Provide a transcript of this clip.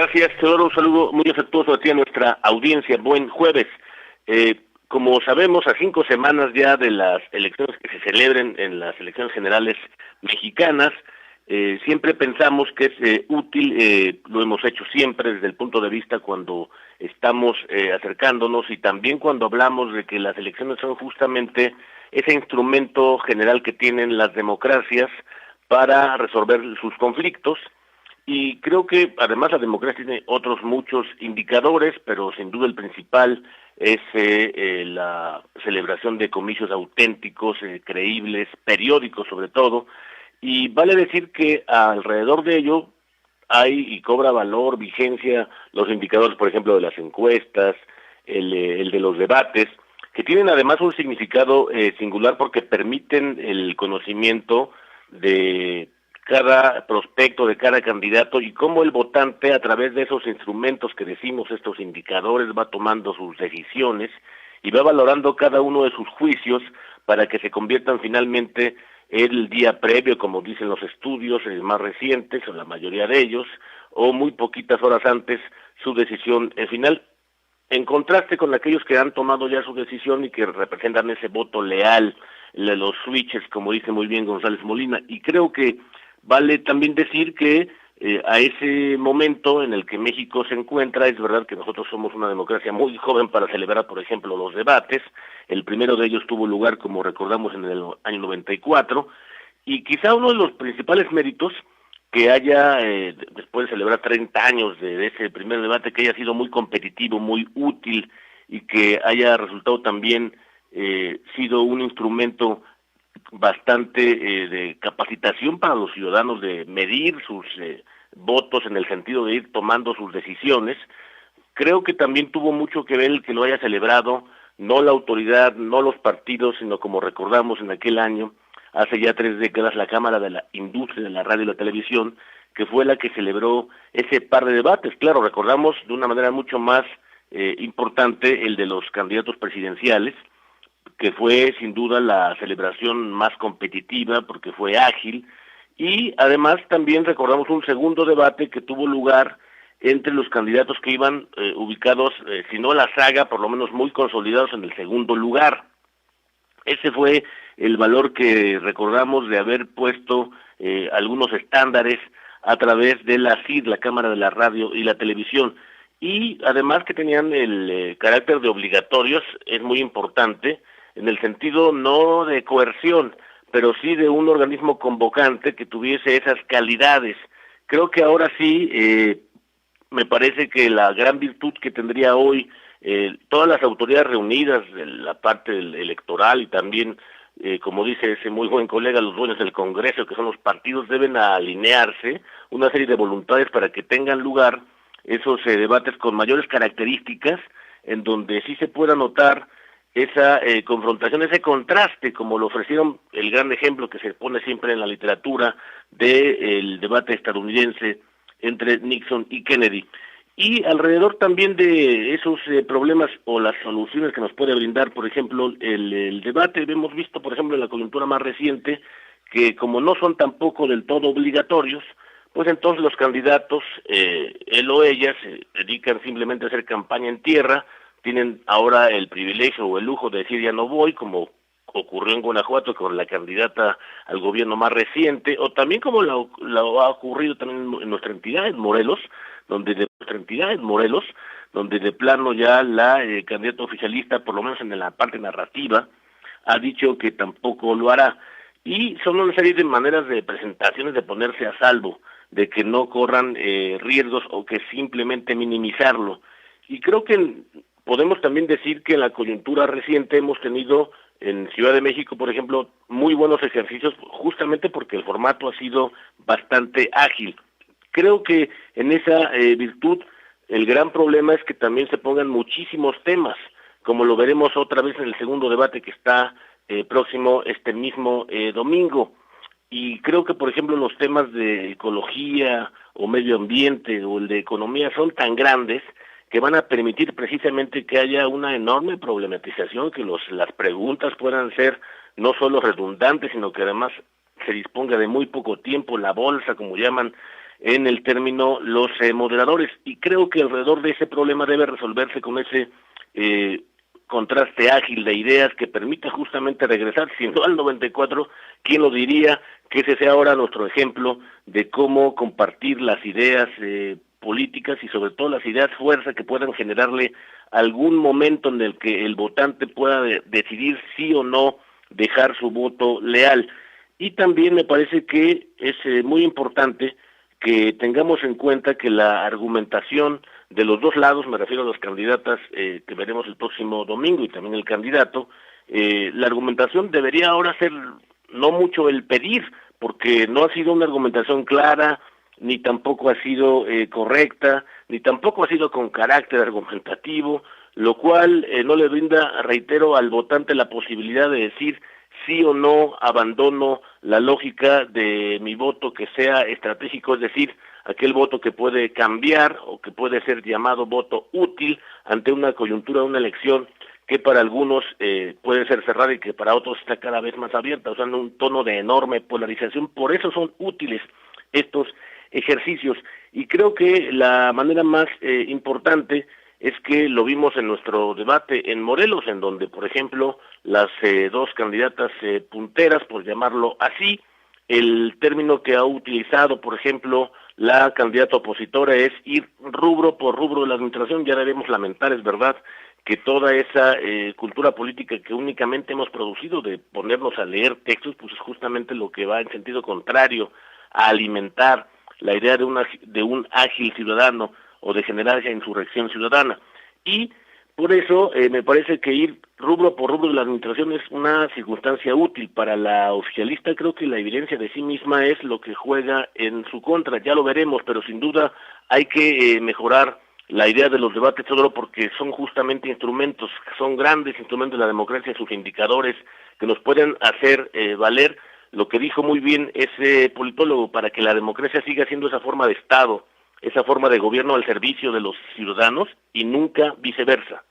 Gracias, Teodoro. Un saludo muy afectuoso a ti, a nuestra audiencia. Buen jueves. Como sabemos, a 5 semanas ya de las elecciones que se celebren en las elecciones generales mexicanas, siempre pensamos que es útil, lo hemos hecho siempre desde el punto de vista cuando estamos acercándonos y también cuando hablamos de que las elecciones son justamente ese instrumento general que tienen las democracias para resolver sus conflictos. Y creo que además la democracia tiene otros muchos indicadores, pero sin duda el principal es la celebración de comicios auténticos, creíbles, periódicos sobre todo, y vale decir que alrededor de ello hay y cobra valor, vigencia, los indicadores, por ejemplo, de las encuestas, el de los debates, que tienen además un significado singular porque permiten el conocimiento de cada prospecto, de cada candidato, y cómo el votante a través de esos instrumentos que decimos, estos indicadores, va tomando sus decisiones y va valorando cada uno de sus juicios para que se conviertan finalmente el día previo, como dicen los estudios más recientes, o la mayoría de ellos, o muy poquitas horas antes, su decisión final, en contraste con aquellos que han tomado ya su decisión y que representan ese voto leal, los switches, como dice muy bien González Molina. Y creo que vale también decir que a ese momento en el que México se encuentra, es verdad que nosotros somos una democracia muy joven para celebrar, por ejemplo, los debates. El primero de ellos tuvo lugar, como recordamos, en el año 94, y quizá uno de los principales méritos que haya, después de celebrar 30 años de ese primer debate, que haya sido muy competitivo, muy útil, y que haya resultado también sido un instrumento bastante de capacitación para los ciudadanos de medir sus votos en el sentido de ir tomando sus decisiones. Creo que también tuvo mucho que ver el que lo haya celebrado, no la autoridad, no los partidos, sino como recordamos en aquel año, hace ya 3 décadas, la Cámara de la Industria de la Radio y la Televisión, que fue la que celebró ese par de debates. Claro, recordamos de una manera mucho más importante el de los candidatos presidenciales, que fue sin duda la celebración más competitiva porque fue ágil, y además también recordamos un segundo debate que tuvo lugar entre los candidatos que iban ubicados, si no la saga, por lo menos muy consolidados en el segundo lugar. Ese fue el valor que recordamos de haber puesto algunos estándares a través de la CID, la Cámara de la Radio y la Televisión, y además que tenían el carácter de obligatorios, es muy importante, en el sentido no de coerción, pero sí de un organismo convocante que tuviese esas calidades. Creo que ahora sí, me parece que la gran virtud que tendría hoy todas las autoridades reunidas, de la parte electoral y también, como dice ese muy buen colega, los dueños del Congreso, que son los partidos, deben alinearse una serie de voluntades para que tengan lugar esos debates con mayores características, en donde sí se pueda notar esa confrontación, ese contraste, como lo ofrecieron el gran ejemplo que se pone siempre en la literatura del debate estadounidense entre Nixon y Kennedy. Y alrededor también de esos problemas o las soluciones que nos puede brindar, por ejemplo, el debate, hemos visto, por ejemplo, en la coyuntura más reciente, que como no son tampoco del todo obligatorios, pues entonces los candidatos, él o ella, se dedican simplemente a hacer campaña en tierra, tienen ahora el privilegio o el lujo de decir ya no voy, como ocurrió en Guanajuato con la candidata al gobierno más reciente, o también como lo ha ocurrido también en nuestra entidad, en Morelos, donde de plano ya la candidata oficialista, por lo menos en la parte narrativa, ha dicho que tampoco lo hará. Y son una serie de maneras de presentaciones de ponerse a salvo, de que no corran riesgos o que simplemente minimizarlo. Y creo que podemos también decir que en la coyuntura reciente hemos tenido en Ciudad de México, por ejemplo, muy buenos ejercicios, justamente porque el formato ha sido bastante ágil. Creo que en esa virtud el gran problema es que también se pongan muchísimos temas, como lo veremos otra vez en el segundo debate que está próximo este mismo domingo. Y creo que, por ejemplo, los temas de ecología o medio ambiente o el de economía son tan grandes que van a permitir precisamente que haya una enorme problematización, que las preguntas puedan ser no solo redundantes, sino que además se disponga de muy poco tiempo, la bolsa, como llaman en el término los moderadores, y creo que alrededor de ese problema debe resolverse con ese contraste ágil de ideas que permita justamente regresar, siendo al 94, ¿quién lo diría? Que ese sea ahora nuestro ejemplo de cómo compartir las ideas políticas y sobre todo las ideas fuerza que puedan generarle algún momento en el que el votante pueda decidir sí o no dejar su voto leal. Y también me parece que es muy importante que tengamos en cuenta que la argumentación de los dos lados, me refiero a las candidatas que veremos el próximo domingo y también el candidato, la argumentación debería ahora ser no mucho el pedir, porque no ha sido una argumentación clara, ni tampoco ha sido correcta, ni tampoco ha sido con carácter argumentativo, lo cual no le brinda, reitero, al votante la posibilidad de decir sí o no abandono la lógica de mi voto que sea estratégico, es decir, aquel voto que puede cambiar o que puede ser llamado voto útil ante una coyuntura, una elección que para algunos puede ser cerrada y que para otros está cada vez más abierta, usando un tono de enorme polarización. Por eso son útiles estos ejercicios, y creo que la manera más importante es que lo vimos en nuestro debate en Morelos, en donde, por ejemplo, las dos candidatas punteras, por llamarlo así, el término que ha utilizado, por ejemplo, la candidata opositora es ir rubro por rubro de la administración. Ya debemos lamentar, es verdad, que toda esa cultura política que únicamente hemos producido de ponernos a leer textos, pues es justamente lo que va en sentido contrario a alimentar la idea de un ágil ciudadano o de generar esa insurrección ciudadana. Y por eso me parece que ir rubro por rubro de la administración es una circunstancia útil. Para la oficialista creo que la evidencia de sí misma es lo que juega en su contra, ya lo veremos, pero sin duda hay que mejorar la idea de los debates, todo porque son justamente instrumentos, son grandes instrumentos de la democracia, sus indicadores que nos pueden hacer valer lo que dijo muy bien ese politólogo, para que la democracia siga siendo esa forma de Estado, esa forma de gobierno al servicio de los ciudadanos y nunca viceversa.